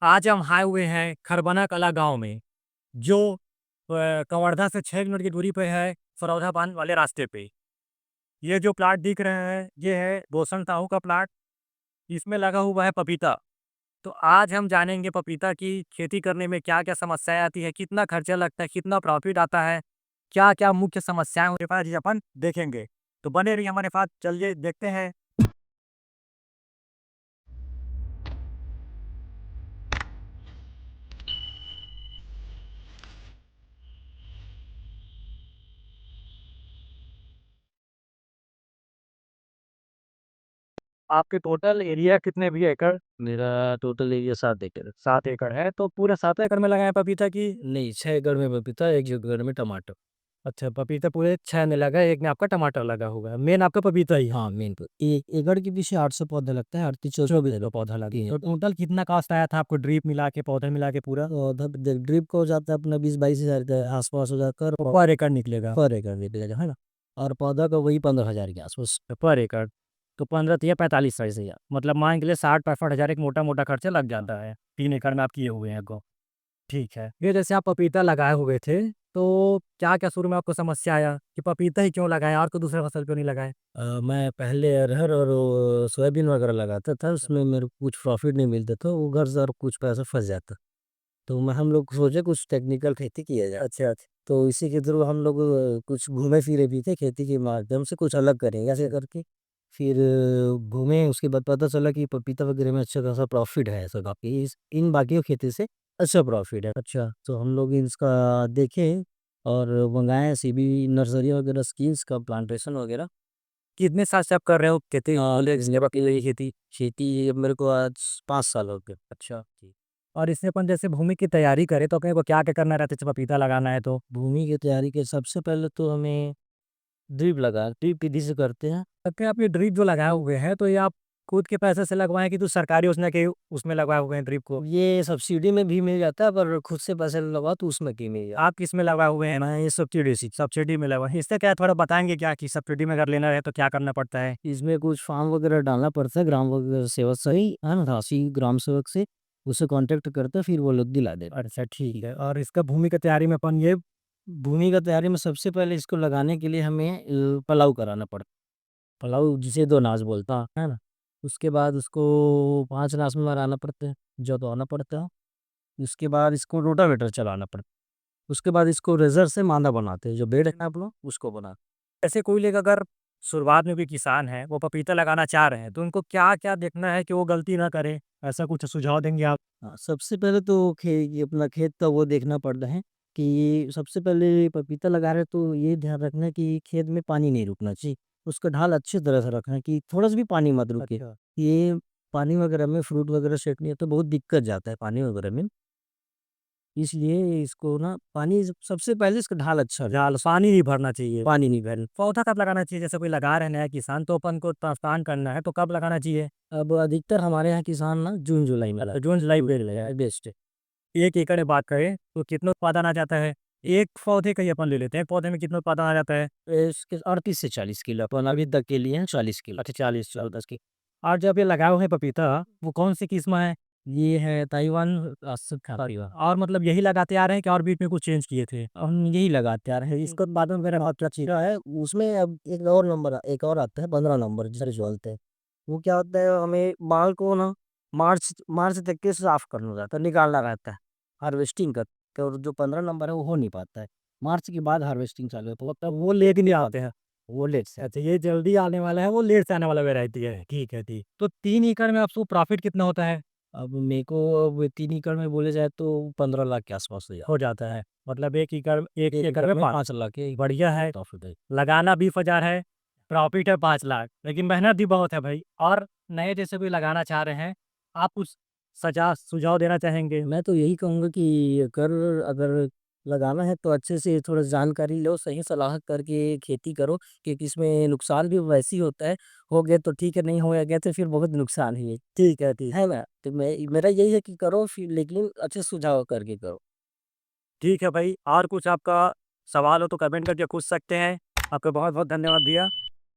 आज हम आए हुए हैं खरबना कला गांव में, जो कवर्धा से 6 मिनट की दूरी पे है, फरौधा बांध वाले रास्ते पे। ये जो प्लाट दिख रहे हैं, ये है रोशन साहू का प्लाट। इसमें लगा हुआ है पपीता। तो आज हम जानेंगे पपीता की खेती करने में क्या क्या समस्याएं आती है, कितना खर्चा लगता है, कितना प्रॉफिट आता है, क्या क्या मुख्य समस्याएं हमारे पास, ये अपन देखेंगे। तो बने रहिए हमारे साथ, चलिए देखते हैं। आपके टोटल एरिया कितने भी एकड़? मेरा टोटल एरिया 7 एकड़ है। 7 एकड़ है, तो पूरे 7 एकड़ में लगाए पपीता की? नहीं, 6 एकड़ में पपीता, 1 एकड़ में टमाटर। अच्छा, पपीता पूरे 6 में लगा है, 1 में आपका टमाटर लगा हुआ है। मेन आपका पपीता ही है। हाँ, मेन प ए एकड़ के पीछे 800 पौधा लगता है, 38-24 पौधा लगती है। तो टोटल कितना कॉस्ट आया था आपको, ड्रिप मिला के, पौधे मिला के पूरा? पौधा ड ड्रिप का हो जाता है अपना 20-22 हज़ार के आस-पास हो जाता है और पर एकड़ निकलेगा? पर एकड़ निकलेगा, है ना? और पौधा का वही 15,000 के आस-पास। पर एकड़ तो 15 तिया 45 साइज है, मतलब मान के लिए 60-65 हज़ार एक मोटा मोटा खर्चा लग जाता है। 3 एकड़ में आप किए हुए हैं गो। ठीक है, ये जैसे आप पपीता लगाए हुए थे, तो क्या क्या शुरू में आपको समस्या आया कि पपीता ही क्यों लगाए और कोई दूसरा फसल क्यों नहीं लगाए? मैं पहले अरहर और वो सोयाबीन वगैरह लगाता था, उसमें मेरे को कुछ प्रॉफ़िट नहीं मिलता था, वो घर से और कुछ पैसा फँस जाता। तो मैं हम लोग सोचे कुछ टेक्निकल खेती किया जाए। अच्छा अच्छा। तो इसी के थ्रू हम लोग कुछ घूमे-फिरे भी थे, खेती के माध्यम से कुछ अलग करेंगे ऐसे करके। फिर घूमे, उसके बाद पता चला कि पपीता वगैरह में अच्छा खासा प्रॉफ़िट है ऐसा काफ़ी इस इन बाकियों खेती से अच्छा प्रॉफ़िट है। अच्छा, तो हम लोग इसका देखे और मँगाए सीबी नर्सरी वगैरह स्कीम्स का प्लांटेशन वगैरह। कितने साल से आप कर रहे हो खेती, लेबर की ये खेती? खेती अब मेरे को आज 5 साल हो गए। अच्छा, और इसमें अपन जैसे भूमि की तैयारी करें तो अपने को क्या क्या करना रहता है, जैसे पपीता लगाना है तो? भूमि की तैयारी के सबसे पहले तो हमें ड्रिप विधि से करते हैं। क्या आप ये ड्रिप जो लगाए हुए हैं, तो ये आप खुद के पैसे से लगवाएं कि तो सरकारी योजना के उसमें लगवाए हुए हैं ड्रिप को? ये सब्सिडी में भी मिल जाता है, पर खुद से पैसे लगाओ तो उसमें की मिल जाता आप किस में लगवाए हुए हैं? है। मैं ये सब्सिडी से सब्सिडी में लगवाए, इससे क्या है, थोड़ा बताएंगे क्या कि सब्सिडी में अगर लेना है तो क्या करना पड़ता है? इसमें कुछ फॉर्म वगैरह डालना पड़ता है, ग्राम वगैरह सेवक से ही, है ना? राशि ग्राम सेवक से, उससे कॉन्टैक्ट करते हैं, फिर वो लोग दिला देते हैं। अच्छा ठीक है, और इसका भूमि की तैयारी में अपन ये भूमि का तैयारी में सबसे पहले इसको लगाने के लिए हमें पलाव कराना पड़ता है। पलाव जिसे 2 नास बोलता है ना? उसके बाद उसको 5 नास में मराना पड़ता है, जोतवाना पड़ता है। उसके बाद इसको रोटावेटर चलाना पड़ता है। उसके बाद इसको रेज़र से मांदा बनाते हैं, जो बेड है ना आप लोग, उसको बनाते हैं। ऐसे कोई लेगा, अगर शुरुआत में कोई किसान है, वो पपीता लगाना चाह रहे हैं, तो उनको क्या-क्या देखना है कि वो गलती ना करें? ऐसा कुछ सुझाव देंगे आप? हाँ, सबसे पहले तो ये अपना खेत का वो देखना पड़ता है कि सबसे पहले पपीता लगा रहे हैं तो ये ध्यान रखना है कि खेत में पानी नहीं रुकना चाहिए। उसका ढाल अच्छी तरह से रखना है कि थोड़ा-सा भी पानी मत रुके। अच्छा। ये पानी वगैरह में फ्रूट वगैरह सेटनी है तो बहुत दिक्कत जाता है पानी वगैरह में। इसलिए इसको ना पानी सबसे पहले इसका ढाल अच्छा रहे, जाल पानी नहीं भरना चाहिए। पानी नहीं भरना। पौधा कब लगाना चाहिए? जैसे कोई लगा रहे हैं नया किसान, तो अपन को ट्रांसप्लांट करना है, तो कब लगाना चाहिए? अब अधिकतर हमारे यहाँ किसान ना जून-जुलाई में तो जून जुलाई में बेस्ट है। 1 एकड़ में बात करें तो कितना उत्पादन आ जाता है? एक पौधे का ही अपन ले लेते हैं, एक पौधे में कितना उत्पादन आ जाता है? इसके 38 से 40 किलो अपन अभी तक के लिए हैं 40 किलो। अच्छा, 40-10 की। और जब ये लगाए हुए हैं पपीता, वो कौन सी किस्म है? ये है ताइवान अच्छा, और मतलब यही लगाते आ रहे हैं कि और बीच में कुछ चेंज किए थे? हम यही लगाते आ रहे हैं। इसका उत्पादन वगैरह बहुत अच्छा है। उसमें अब एक और आता है 15 नंबर जिसे बोलते हैं। वो क्या होता है हमें माल को ना मार्च मार्च तक के साफ करना रहता है, निकालना रहता है, हार्वेस्टिंग करके और जो 15 नंबर है वो हो नहीं पाता है। मार्च के बाद हार्वेस्टिंग चालू होता है। मतलब वो लेट नहीं आते हैं? वो लेट से अच्छा, ये जल्दी आने वाला है, वो लेट से आने वाला वैरायटी है। ठीक है, ठीक। तो 3 एकड़ में आपको प्रॉफ़िट कितना होता है? अब मेरे को अब 3 एकड़ में बोले जाए तो 15 लाख के आस-पास हो जाता हो जाता है। मतलब 1 है। 1 एकड़ एकड़ में में 5। 5 लाख के बढ़िया है। प्रॉफ़िट है। लगाना 20,000 है, प्रॉफ़िट है 5 लाख, लेकिन मेहनत भी बहुत है भाई। और नए जैसे कोई लगाना चाह रहे हैं, आप कुछ सुझाव देना चाहेंगे? मैं तो यही कहूँगा कि अगर लगाना है तो अच्छे से थोड़ा जानकारी लो, सही सलाह करके खेती करो क्योंकि इसमें नुकसान भी वैसे ही होता है। हो गया तो ठीक है, नहीं हो गया तो फिर बहुत नुकसान ही है। ठीक है, ठीक। है ना? तो मेरा यही है कि करो फिर लेकिन अच्छे सुझाव करके करो। ठीक है भाई, और कुछ आपका सवाल हो तो कमेंट करके पूछ सकते हैं। आपका बहुत-बहुत धन्यवाद भैया।